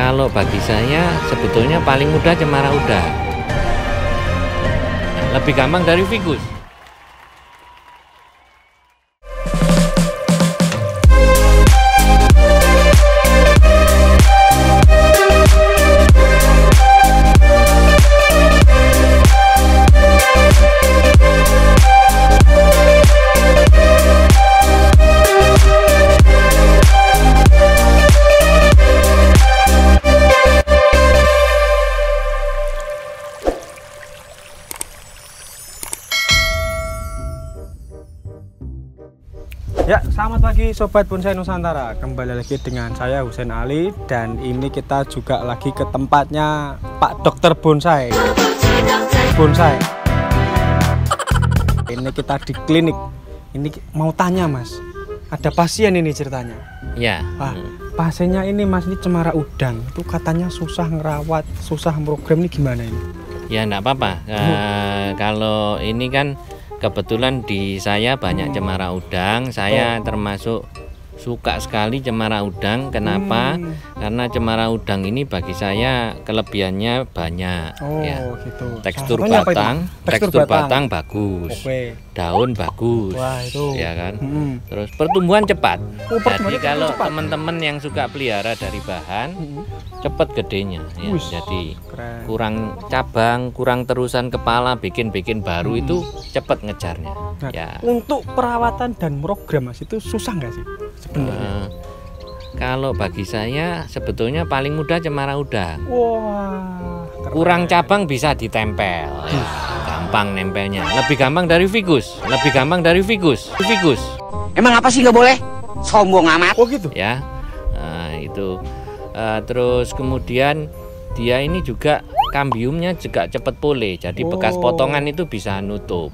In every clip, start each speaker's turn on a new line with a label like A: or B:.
A: Kalau bagi saya sebetulnya paling mudah cemara udang. Lebih gampang dari figus.
B: Ya, selamat pagi Sobat Bonsai Nusantara. Kembali lagi dengan saya Husain Ali. Dan ini kita juga lagi ke tempatnya Pak Dokter Bonsai. Ini kita di klinik. Ini mau tanya Mas, ada pasien ini ceritanya.
A: Ya.
B: Pasiennya ini Mas, ini cemara udang. Itu katanya susah ngerawat, susah program, ini gimana ini?
A: Ya enggak apa-apa. Kalau ini kan kebetulan di saya banyak cemara udang. Saya termasuk suka sekali cemara udang. Kenapa? Karena cemara udang ini bagi saya kelebihannya banyak.
B: Gitu.
A: Tekstur batang bagus. Daun bagus.
B: Wah, itu.
A: Ya kan? Terus pertumbuhan cepat. Jadi kalau teman-teman yang suka pelihara dari bahan, cepat gedenya ya. Jadi kurang cabang, kurang terusan kepala, bikin baru itu cepat ngejarnya.
B: Nah,
A: ya.
B: Untuk perawatan dan program Mas, itu susah nggak sih sebenarnya?
A: Kalau bagi saya sebetulnya paling mudah cemara udang.
B: Wah,
A: kurang cabang bisa ditempel. Ya, gampang nempelnya. Lebih gampang dari figus. Figus.
C: Emang apa sih nggak boleh? Sombong amat.
B: Oh gitu.
A: Ya. Nah, itu. Terus kemudian dia ini juga kambiumnya juga cepat pulih. Jadi bekas potongan itu bisa nutup.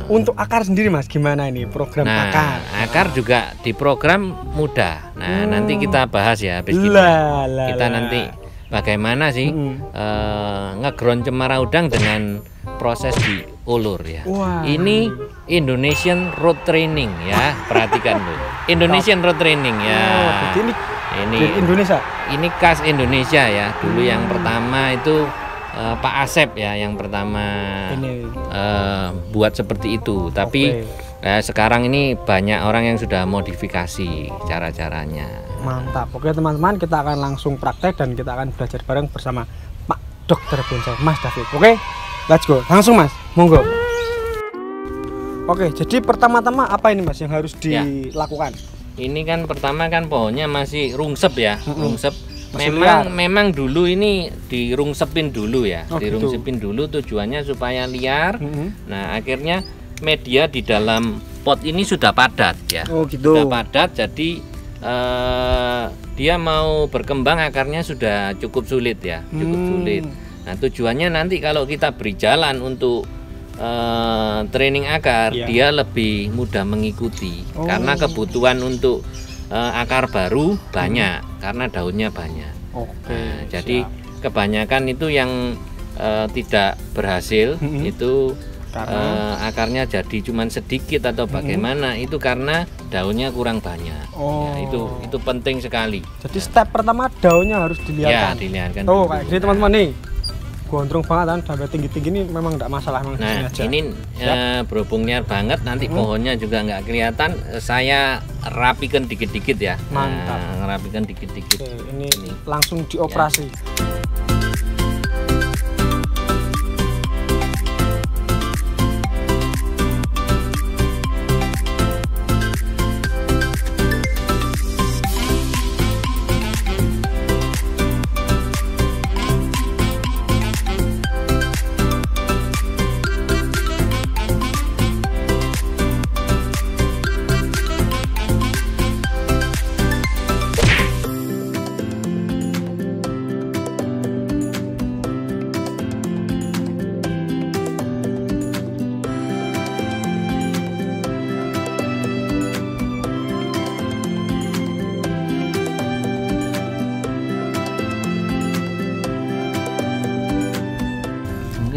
B: Untuk akar sendiri Mas, gimana ini program akar?
A: Akar juga diprogram mudah. Nah, nanti kita bahas ya habis kita nanti bagaimana sih ngeground cemara udang dengan proses diulur ya. Ini Indonesian Road Training ya, perhatikan loh. Indonesian Road Training ya. Ini
B: Indonesia.
A: Ini khas Indonesia ya. Dulu yang pertama itu Pak Asep ya, yang pertama buat seperti itu. Tapi sekarang ini banyak orang yang sudah modifikasi cara-caranya.
B: Mantap. Oke teman-teman, kita akan langsung praktek dan kita akan belajar bareng bersama Pak Dokter Bonsai, Mas David. Oke, let's go. Langsung Mas, monggo. Oke, jadi pertama-tama apa ini Mas yang harus dilakukan?
A: Ini kan pertama kan pohonnya masih rungsep ya, rungsep.
B: Liar.
A: Memang dulu ini dirungsepin dulu ya, dirungsepin dulu tujuannya supaya liar. Nah akhirnya media di dalam pot ini sudah padat ya, sudah padat. Jadi dia mau berkembang akarnya sudah cukup sulit ya, cukup sulit. Nah tujuannya nanti kalau kita beri jalan untuk training akar, dia lebih mudah mengikuti karena kebutuhan untuk akar baru banyak karena daunnya banyak. Jadi kebanyakan itu yang tidak berhasil itu akarnya jadi cuman sedikit atau bagaimana, itu karena daunnya kurang banyak. Ya, itu penting sekali.
B: Jadi step pertama daunnya harus dilihatkan.
A: Ya, dilihatkan.
B: Kayak gini teman-teman nih. Gondrong banget kan, sampai tinggi-tinggi ini memang enggak masalah.
A: Nah ini berhubung liar banget, nanti pohonnya juga nggak kelihatan. Saya rapikan dikit-dikit ya.
B: Mantap.
A: Rapikan dikit-dikit.
B: Ini langsung dioperasi.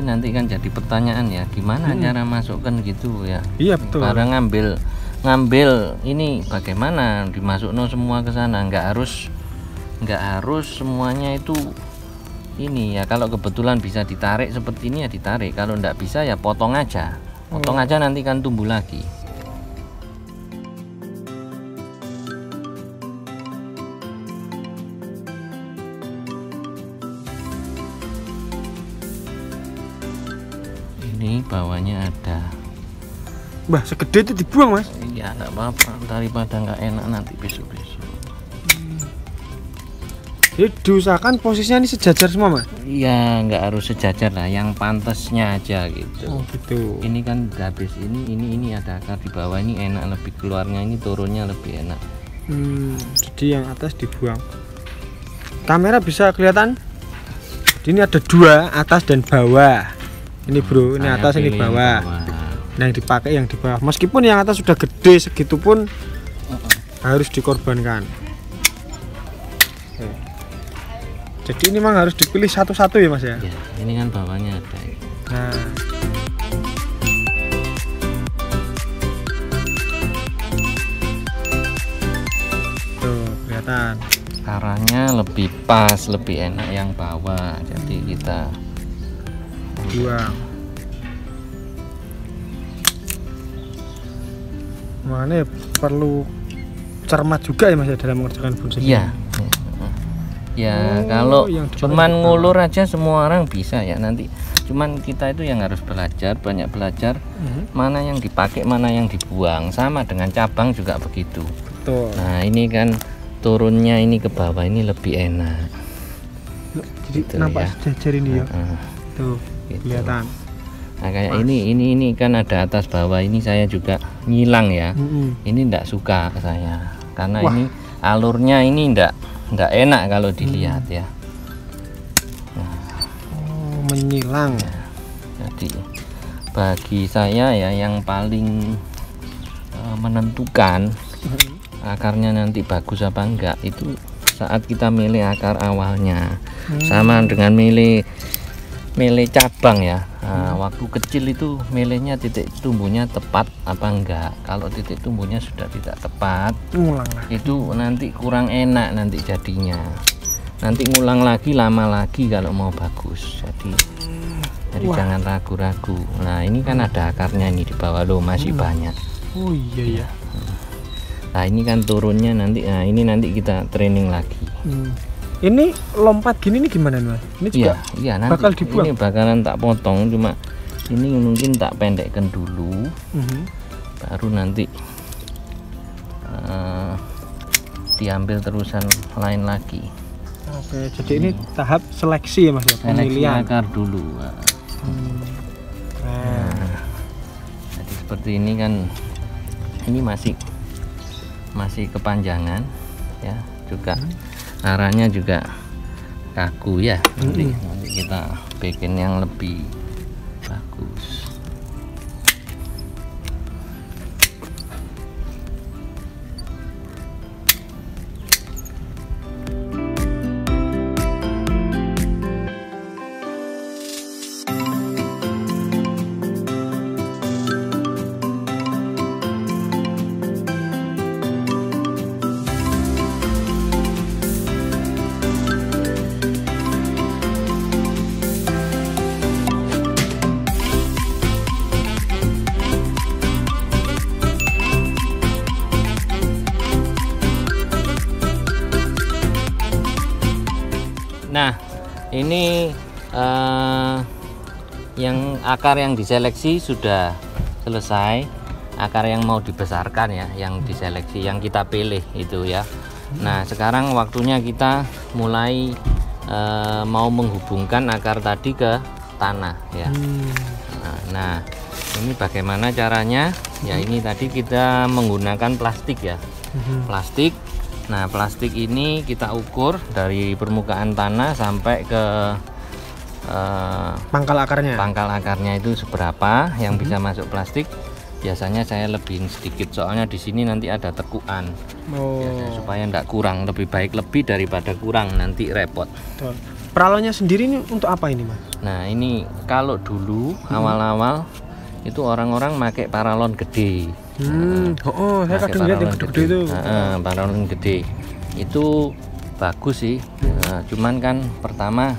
A: Nanti kan jadi pertanyaan ya, gimana cara masukkan gitu ya?
B: Iya betul.
A: Karena ngambil ini bagaimana dimasukno semua ke sana, nggak harus nggak harus semuanya itu ini ya. Kalau kebetulan bisa ditarik seperti ini ya ditarik, kalau nggak bisa ya potong aja nanti kan tumbuh lagi. Ini bawahnya ada.
B: Mbah, segede itu dibuang, Mas?
A: Iya, nggak apa-apa, daripada nggak enak nanti besok-besok.
B: Jadi diusahakan posisinya ini sejajar semua, Mas?
A: Iya, nggak harus sejajar lah, yang pantasnya aja gitu.
B: Oh gitu.
A: Ini kan habis ini ada akar di bawah, ini enak, lebih keluarnya ini turunnya lebih enak.
B: Jadi yang atas dibuang. Kamera bisa kelihatan? Ini ada dua, atas dan bawah. Ini bro, ini atas, ini bawah. Nah, yang dipakai yang di bawah. Meskipun yang atas sudah gede segitu pun harus dikorbankan. Jadi ini memang harus dipilih satu-satu ya, Mas ya?
A: Ya, ini kan bawahnya ada.
B: Nah. Tuh, kelihatan.
A: Arahnya lebih pas, lebih enak yang bawah. Jadi kita
B: buang. Makanya perlu cermat juga ya, Mas ya, dalam mengerjakan bonsai.
A: Iya. Ya, kalau cuman ngulur aja semua orang bisa ya nanti. Cuman kita itu yang harus belajar, banyak belajar mana yang dipakai, mana yang dibuang. Sama dengan cabang juga begitu.
B: Betul.
A: Nah, ini kan turunnya ini ke bawah ini lebih enak.
B: Jadi gitu, nampak ya. Sejajar ini ya. Tuh, gitu. Kelihatan.
A: Nah, kayak ini kan ada atas bawah, ini saya juga nyilang ya. Ini enggak suka saya. Karena ini alurnya ini enggak enak kalau dilihat ya.
B: Oh, menyilang.
A: Ya. Jadi bagi saya ya yang paling menentukan akarnya nanti bagus apa enggak itu saat kita milih akar awalnya. Sama dengan milih cabang ya. Nah, waktu kecil itu milihnya titik tumbuhnya tepat apa enggak. Kalau titik tumbuhnya sudah tidak tepat, itu nanti kurang enak nanti jadinya. Nanti ngulang lagi lama lagi kalau mau bagus. Jadi jangan ragu-ragu. Nah, ini kan ada akarnya ini di bawah loh, masih banyak.
B: Oh iya ya.
A: Nah, ini kan turunnya nanti. Nah, ini nanti kita training lagi.
B: Ini lompat gini nih gimana, Mas? Ini juga
A: iya, nanti
B: bakal dibuang.
A: Ini bakalan tak potong, cuma ini mungkin tak pendekkan dulu. Baru nanti diambil terusan lain lagi.
B: Oke, jadi ini tahap seleksi ya, Mas ya, pemilihan
A: akar dulu. Jadi seperti ini kan, ini masih kepanjangan ya juga. Arahnya juga kaku ya. Nanti kita bikin yang lebih bagus. Nah, ini yang akar yang diseleksi sudah selesai. Akar yang mau dibesarkan ya, yang diseleksi, yang kita pilih itu ya. Nah, sekarang waktunya kita mulai mau menghubungkan akar tadi ke tanah ya. Nah, ini bagaimana caranya? Ya, ini tadi kita menggunakan plastik ya. Plastik. Nah, plastik ini kita ukur dari permukaan tanah sampai ke
B: pangkal akarnya.
A: Pangkal akarnya itu seberapa yang bisa masuk plastik. Biasanya saya lebihin sedikit, soalnya di sini nanti ada tekuan. Biasanya supaya enggak kurang, lebih baik lebih daripada kurang, nanti repot.
B: Peralonnya sendiri ini untuk apa ini, Mas?
A: Nah, ini kalau dulu awal-awal itu orang-orang pakai paralon gede.
B: Saya kadang lihat yang gede-gede itu.
A: Paralon gede itu bagus sih. Nah, cuman kan pertama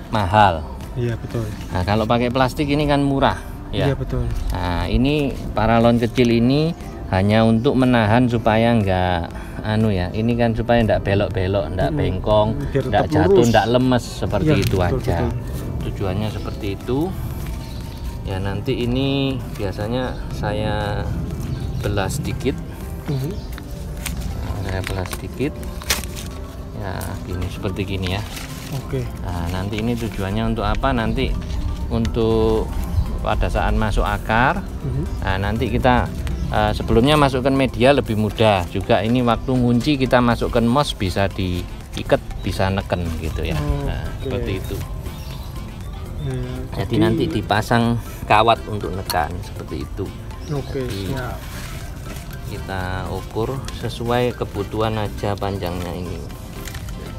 A: mahal.
B: Iya betul.
A: Nah kalau pakai plastik ini kan murah ya.
B: Iya betul.
A: Nah ini paralon kecil ini hanya untuk menahan supaya enggak ini kan supaya enggak belok-belok, enggak bengkong, enggak jatuh, enggak lemes seperti itu
B: betul,
A: aja.
B: betul.
A: Tujuannya seperti itu. Ya nanti ini biasanya saya belah sedikit. Saya belah sedikit. Ya gini seperti gini ya.
B: Oke.
A: Nah, nanti ini tujuannya untuk apa? Nanti untuk pada saat masuk akar. Nah, nanti kita sebelumnya masukkan media lebih mudah. Juga ini waktu ngunci kita masukkan mos bisa diikat, bisa neken gitu ya. Nah, seperti itu. Jadi nanti dipasang kawat untuk nekan seperti itu.
B: Oke. Siap.
A: Kita ukur sesuai kebutuhan aja panjangnya ini.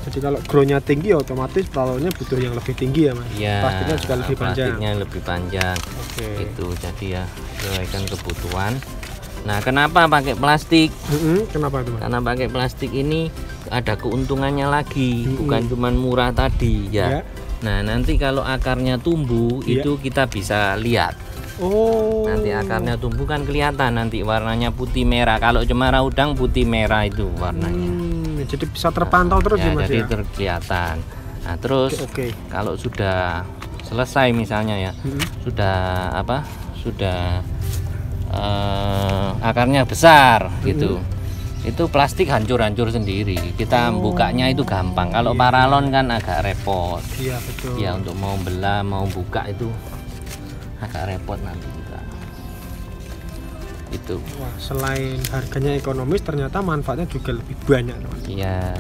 B: Jadi kalau groundnya tinggi otomatis paralonnya butuh yang lebih tinggi ya Mas?
A: Ya,
B: plastiknya juga lebih panjang.
A: Plastiknya lebih panjang. Itu jadi ya sesuaikan kebutuhan. Nah kenapa pakai plastik?
B: Kenapa itu Mas?
A: Karena pakai plastik ini ada keuntungannya lagi, bukan cuma murah tadi ya. Nah nanti kalau akarnya tumbuh itu kita bisa lihat. Nanti akarnya tumbuh kan kelihatan nanti warnanya putih merah. Kalau cemara udang putih merah itu warnanya.
B: Jadi bisa terpantau terus ya Mas
A: jadi
B: ya?
A: kelihatan. Nah terus kalau sudah selesai misalnya ya, sudah akarnya besar gitu, itu plastik hancur-hancur sendiri. Kita bukanya itu gampang. Kalau paralon kan agak repot.
B: Iya betul.
A: Ya untuk mau belah mau buka itu agak repot nanti kita. Itu.
B: Wah, selain harganya ekonomis ternyata manfaatnya juga lebih banyak Mas.
A: Iya.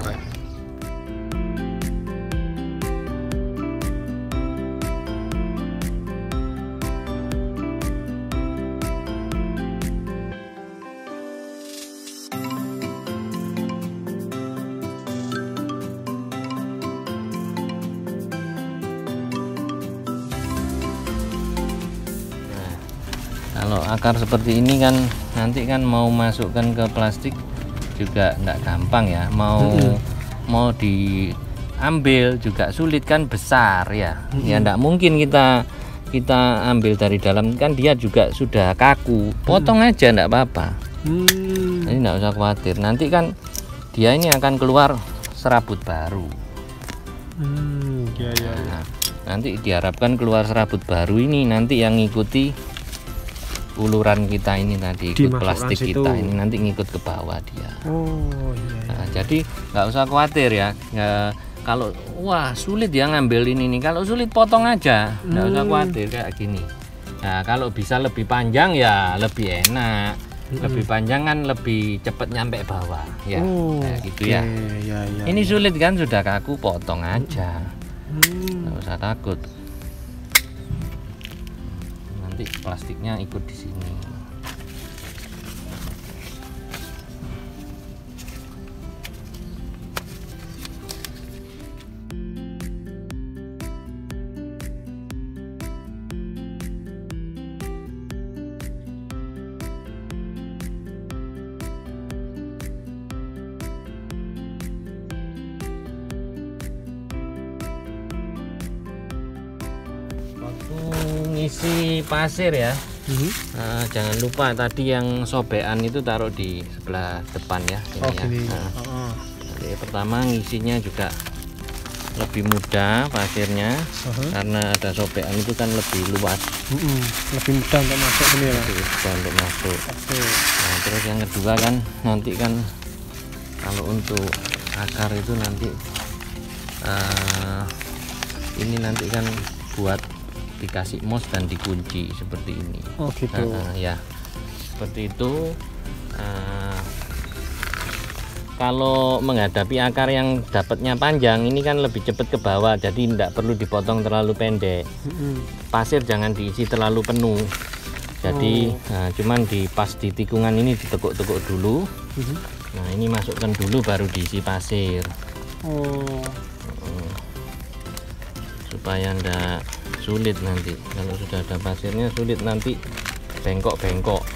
A: Kalau akar seperti ini kan nanti kan mau masukkan ke plastik juga nggak gampang ya, mau diambil juga sulit kan, besar ya. Ya nggak mungkin kita ambil dari dalam, kan dia juga sudah kaku. Potong aja nggak apa-apa. Jadi nggak usah khawatir. Nanti kan dia ini akan keluar serabut baru. Nah, nanti diharapkan keluar serabut baru ini nanti yang ngikuti uluran kita ini tadi, ikut plastik kita ini nanti ngikut ke bawah dia. Nah, jadi nggak usah khawatir ya. Kalau wah sulit ya ngambil ini nih, kalau sulit potong aja, nggak usah khawatir kayak gini. Nah kalau bisa lebih panjang ya lebih enak, lebih panjang kan lebih cepat nyampe bawah ya. Kayak gitu ya. Ini sulit kan, sudah kaku potong aja, nggak usah takut. Plastiknya ikut di sini. Ngisi pasir ya. Jangan lupa tadi yang sobekan itu taruh di sebelah depan ya. Ini ya. Jadi pertama ngisinya juga lebih mudah pasirnya, karena ada sobekan itu kan lebih luas.
B: Lebih mudah untuk masuk ini ya.
A: Lebih mudah untuk masuk. Nah, terus yang kedua kan nanti kan kalau untuk akar itu nanti ini nanti kan buat dikasih mos dan dikunci seperti ini.
B: Gitu.
A: Ya seperti itu. Kalau menghadapi akar yang dapatnya panjang ini kan lebih cepat ke bawah, jadi tidak perlu dipotong terlalu pendek. Pasir jangan diisi terlalu penuh, jadi cuman pas di tikungan ini ditekuk-tekuk dulu. Nah ini masukkan dulu baru diisi pasir. Supaya ndak sulit nanti. Kalau sudah ada pasirnya sulit nanti bengkok-bengkok.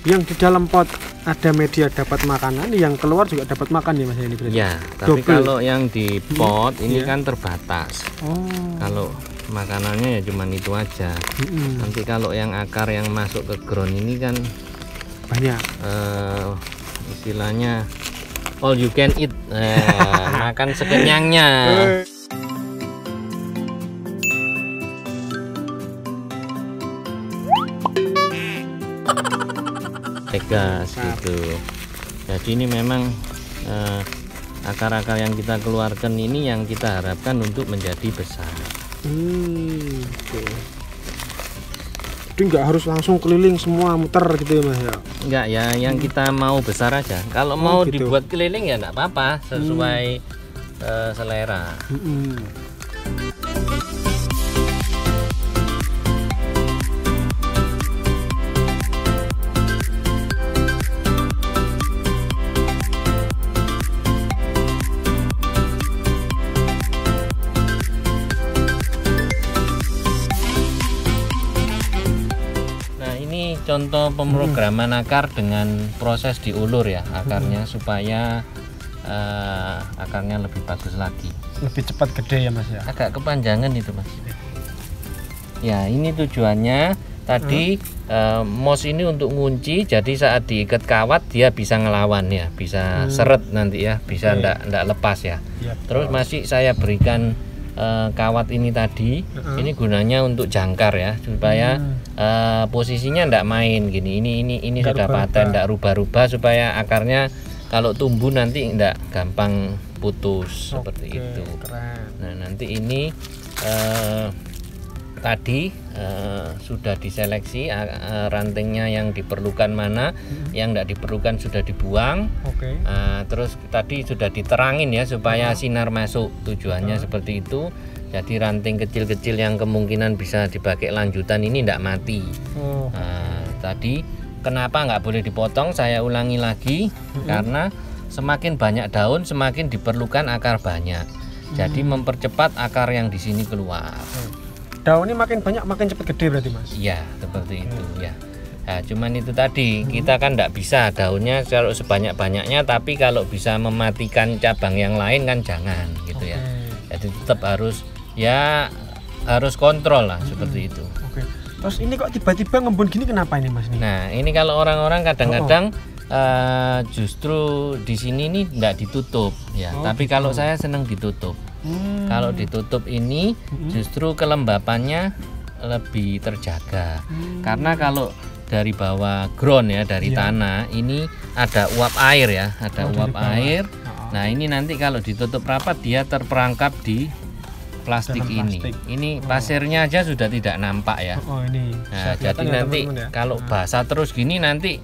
B: Yang di dalam pot ada media dapat makanan, yang keluar juga dapat makan ya Mas ini berarti?
A: Ya, tapi kalau yang di pot ini kan terbatas.
B: Oh.
A: Kalau makanannya ya cuman itu aja. Nanti kalau yang akar yang masuk ke ground ini kan
B: banyak.
A: Istilahnya all you can eat, makan sekenyangnya. Tegas gitu. Jadi ini memang akar-akar yang kita keluarkan ini yang kita harapkan untuk menjadi besar.
B: Jadi nggak harus langsung keliling semua muter gitu ya Mas ya?
A: Enggak ya, yang kita mau besar aja. Kalau mau gitu dibuat keliling ya enggak apa-apa, sesuai selera. Contoh pemrograman akar dengan proses diulur ya akarnya supaya akarnya lebih bagus lagi,
B: lebih cepat gede ya Mas ya.
A: Agak kepanjangan itu Mas ya. Ini tujuannya tadi mos ini untuk ngunci, jadi saat diikat kawat dia bisa ngelawan ya, bisa seret nanti ya, bisa ndak lepas ya. Terus masih saya berikan kawat ini tadi, ini gunanya untuk jangkar ya, supaya posisinya ndak main gini. Ini sudah paten, ndak rubah-rubah supaya akarnya kalau tumbuh nanti ndak gampang putus seperti itu. Keren. Nah nanti ini tadi sudah diseleksi rantingnya yang diperlukan mana, yang tidak diperlukan sudah dibuang. Terus tadi sudah diterangin ya supaya sinar masuk, tujuannya seperti itu. Jadi ranting kecil-kecil yang kemungkinan bisa dipakai lanjutan ini tidak mati. Tadi kenapa nggak boleh dipotong, saya ulangi lagi, karena semakin banyak daun semakin diperlukan akar banyak. Jadi mempercepat akar yang di sini keluar.
B: Daunnya makin banyak makin cepat gede berarti Mas?
A: Iya seperti itu ya. Nah, cuman itu tadi kita kan tidak bisa daunnya kalau sebanyak-banyaknya, tapi kalau bisa mematikan cabang yang lain kan jangan gitu ya. Jadi tetap harus kontrol lah seperti itu.
B: Terus ini kok tiba-tiba ngembun gini kenapa ini Mas?
A: Nah ini kalau orang-orang kadang-kadang justru di sini ini tidak ditutup ya, tapi kalau saya senang ditutup. Kalau ditutup ini justru kelembapannya lebih terjaga, karena kalau dari bawah ground ya, dari tanah ini ada uap air ya, ada uap air. Nah ini nanti kalau ditutup rapat dia terperangkap di plastik ini. Ini pasirnya aja sudah tidak nampak ya. Nah jadi nanti kalau basah terus gini nanti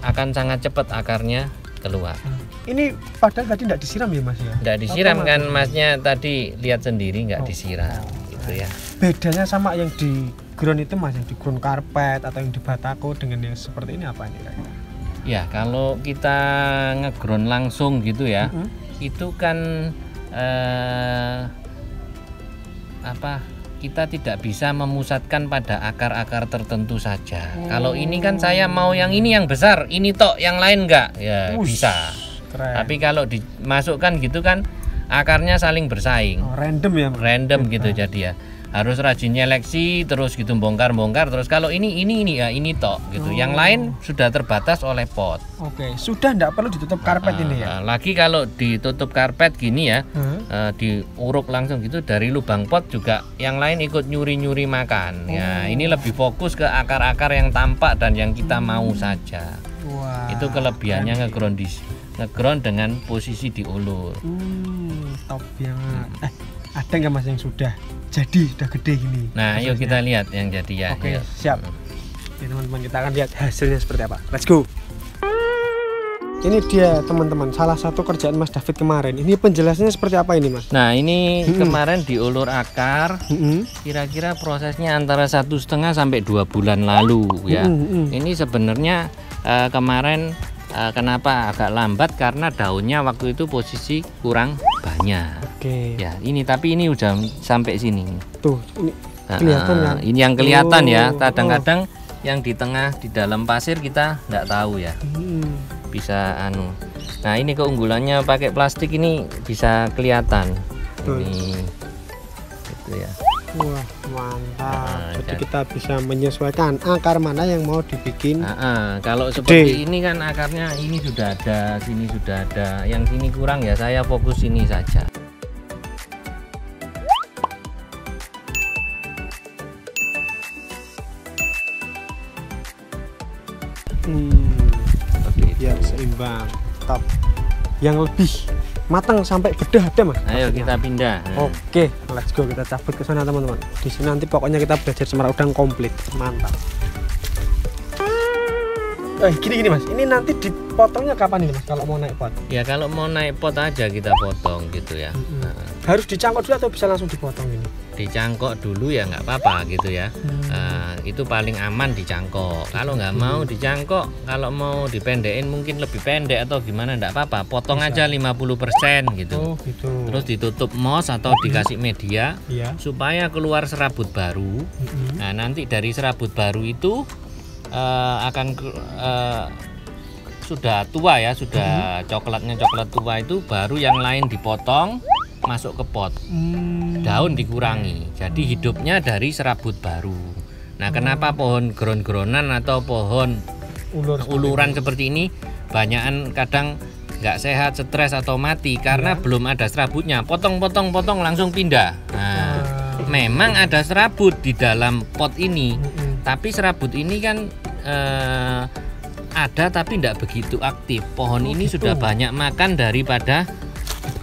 A: akan sangat cepat akarnya keluar.
B: Ini padahal tadi tidak disiram ya Mas ya?
A: Tidak disiram kan Masnya tadi lihat sendiri nggak disiram gitu ya.
B: Bedanya sama yang di ground itu Mas, yang di ground karpet atau yang di batako dengan yang seperti ini apa ini kayaknya?
A: Ya kalau kita ngeground langsung gitu ya, itu kan kita tidak bisa memusatkan pada akar-akar tertentu saja. Kalau ini kan saya mau yang ini yang besar, ini tok, yang lain enggak ya bisa. Keren. Tapi kalau dimasukkan gitu kan akarnya saling bersaing.
B: Random ya?
A: Random gitu jadi ya. Harus rajin nyeleksi terus gitu, bongkar-bongkar terus. Kalau ini ya ini tok gitu. Yang lain sudah terbatas oleh pot.
B: Sudah enggak perlu ditutup karpet ini ya.
A: Lagi kalau ditutup karpet gini ya, diuruk langsung gitu dari lubang pot juga yang lain ikut nyuri-nyuri makan. Ya, ini lebih fokus ke akar-akar yang tampak dan yang kita mau saja. Itu kelebihannya ngeground dengan posisi diulur.
B: Top banget. Ada nggak Mas yang sudah gede gini?
A: Nah, yuk kita lihat yang jadi ya.
B: Siap. Teman-teman, kita akan lihat hasilnya seperti apa. Let's go. Ini dia teman-teman, salah satu kerjaan Mas David kemarin. Ini penjelasannya seperti apa ini Mas?
A: Nah ini kemarin diulur akar, kira-kira prosesnya antara 1,5 sampai 2 bulan lalu ya. Ini sebenarnya kemarin kenapa agak lambat, karena daunnya waktu itu posisi kurang banyak. Ya ini tapi ini udah sampai sini.
B: Tuh ini kelihatan ya.
A: Ini yang kelihatan ya. Kadang-kadang yang di tengah di dalam pasir kita nggak tahu ya. Bisa anu. Nah ini keunggulannya pakai plastik ini bisa kelihatan. Ini itu ya.
B: Wah mantap. Jadi kita bisa menyesuaikan akar mana yang mau dibikin.
A: Kalau seperti ini kan akarnya ini sudah ada, sini sudah ada, yang sini kurang ya saya fokus ini saja.
B: Biar seimbang. Top. Yang lebih matang sampai bedah ada mas.
A: Ayo kita pindah.
B: Oke, let's go, kita cabut ke sana teman-teman. Di sini nanti pokoknya kita belajar cemara udang komplit. Mantap. Gini mas, ini nanti dipotongnya kapan ini mas kalau mau naik pot?
A: Ya kalau mau naik pot aja kita potong gitu ya.
B: Harus dicangkok dulu atau bisa langsung dipotong ini?
A: Dicangkok dulu ya nggak apa-apa gitu ya. Itu paling aman dicangkok. Kalau nggak mau dicangkok, kalau mau dipendekin mungkin lebih pendek atau gimana nggak apa-apa. Potong aja 50% gitu.
B: Gitu.
A: Terus ditutup mos atau dikasih media supaya keluar serabut baru. Nah nanti dari serabut baru itu akan sudah tua ya, sudah coklatnya coklat tua itu baru yang lain dipotong masuk ke pot. Daun dikurangi. Jadi hidupnya dari serabut baru. Nah, kenapa pohon geron-geronan atau pohon uluran seperti ini banyakan kadang nggak sehat, stres atau mati karena belum ada serabutnya. Potong-potong langsung pindah. Nah, memang ada serabut di dalam pot ini. Tapi serabut ini kan ada tapi tidak begitu aktif. Pohon ini sudah banyak makan daripada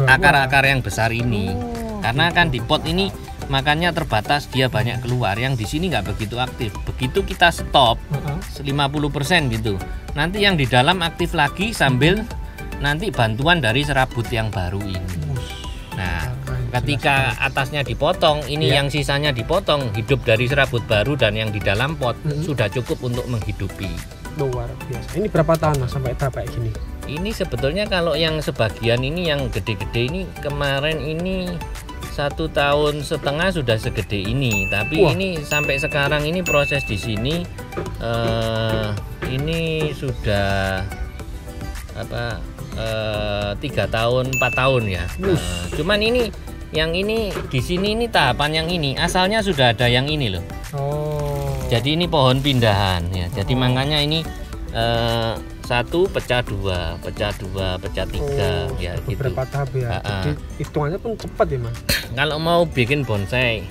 A: akar-akar yang besar ini. Karena kan di pot ini makannya terbatas, dia banyak keluar. Yang di sini nggak begitu aktif. Begitu kita stop 50% gitu. Nanti yang di dalam aktif lagi sambil nanti bantuan dari serabut yang baru ini. Nah, ketika atasnya dipotong, ini yang sisanya dipotong, hidup dari serabut baru dan yang di dalam pot sudah cukup untuk menghidupi.
B: Luar biasa. Ini berapa tahun mas sampai tahap kayak gini?
A: Ini sebetulnya kalau yang sebagian ini yang gede-gede ini kemarin ini 1,5 tahun sudah segede ini. Tapi ini sampai sekarang ini proses di sini ini sudah 3 tahun 4 tahun ya. Cuman ini yang ini di sini ini tahapan yang ini asalnya sudah ada yang ini loh. Jadi ini pohon pindahan ya. Jadi makanya ini 1 pecah 2 pecah 2 pecah 3 ya gitu.
B: Beberapa tahap ya. Jadi hitungannya pun cepat ya mas.
A: Kalau mau bikin bonsai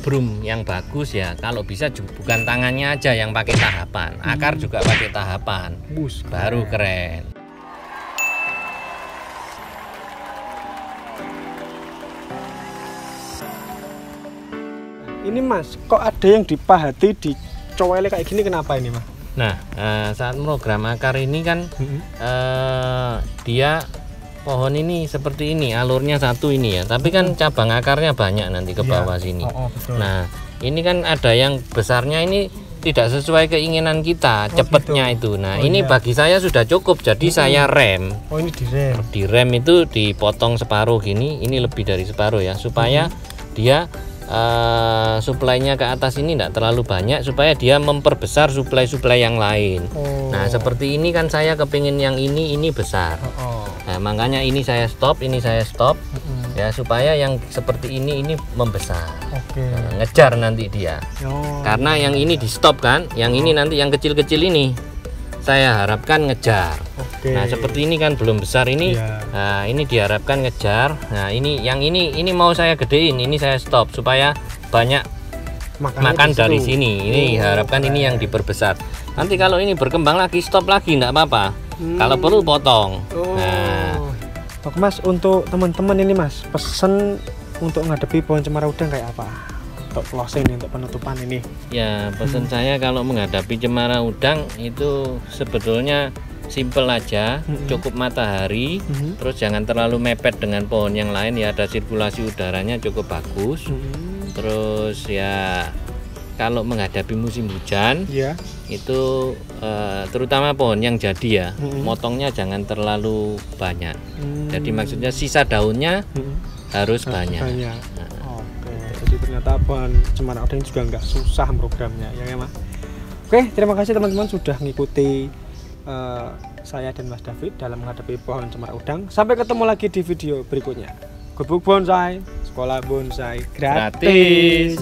A: broom yang bagus ya, kalau bisa bukan tangannya aja yang pakai tahapan, akar juga pakai tahapan, baru keren.
B: Ini mas, kok ada yang dipahati dicowele kayak gini, kenapa ini mas?
A: Nah, saat program akar ini kan dia pohon ini seperti ini, alurnya satu ini ya, tapi kan cabang akarnya banyak nanti ke bawah sini. Nah, ini kan ada yang besarnya ini tidak sesuai keinginan kita, cepetnya itu. Nah, ini bagi saya sudah cukup, jadi saya rem.
B: Ini direm.
A: Direm itu dipotong separuh gini, ini lebih dari separuh ya, supaya dia suplainya ke atas ini tidak terlalu banyak, supaya dia memperbesar suplai yang lain. Nah seperti ini kan saya kepingin yang ini besar. Nah makanya ini saya stop ya, supaya yang seperti ini membesar. Nah, ngejar nanti dia. Karena yang ini di stop kan, yang ini nanti yang kecil-kecil ini saya harapkan ngejar. Nah seperti ini kan belum besar ini. Nah ini diharapkan ngejar. Nah ini yang ini mau saya gedein, ini saya stop supaya banyak makan dari sini. Ini harapkan ini yang diperbesar. Nanti kalau ini berkembang lagi stop lagi enggak apa-apa. Kalau perlu potong. Nah
B: oke mas, untuk teman-teman ini mas, pesen untuk ngadepi pohon cemara udang kayak apa? Untuk closing, untuk penutupan ini
A: ya, pesan saya kalau menghadapi cemara udang itu sebetulnya simple aja, cukup matahari, terus jangan terlalu mepet dengan pohon yang lain ya, ada sirkulasi udaranya cukup bagus. Terus ya kalau menghadapi musim hujan itu terutama pohon yang jadi ya, motongnya jangan terlalu banyak. Jadi maksudnya sisa daunnya harus banyak.
B: Jadi ternyata pohon cemara udang juga nggak susah programnya ya mas. Oke, terima kasih teman-teman sudah mengikuti saya dan Mas David dalam menghadapi pohon cemara udang. Sampai ketemu lagi di video berikutnya. Gubuk Bonsai, sekolah bonsai gratis.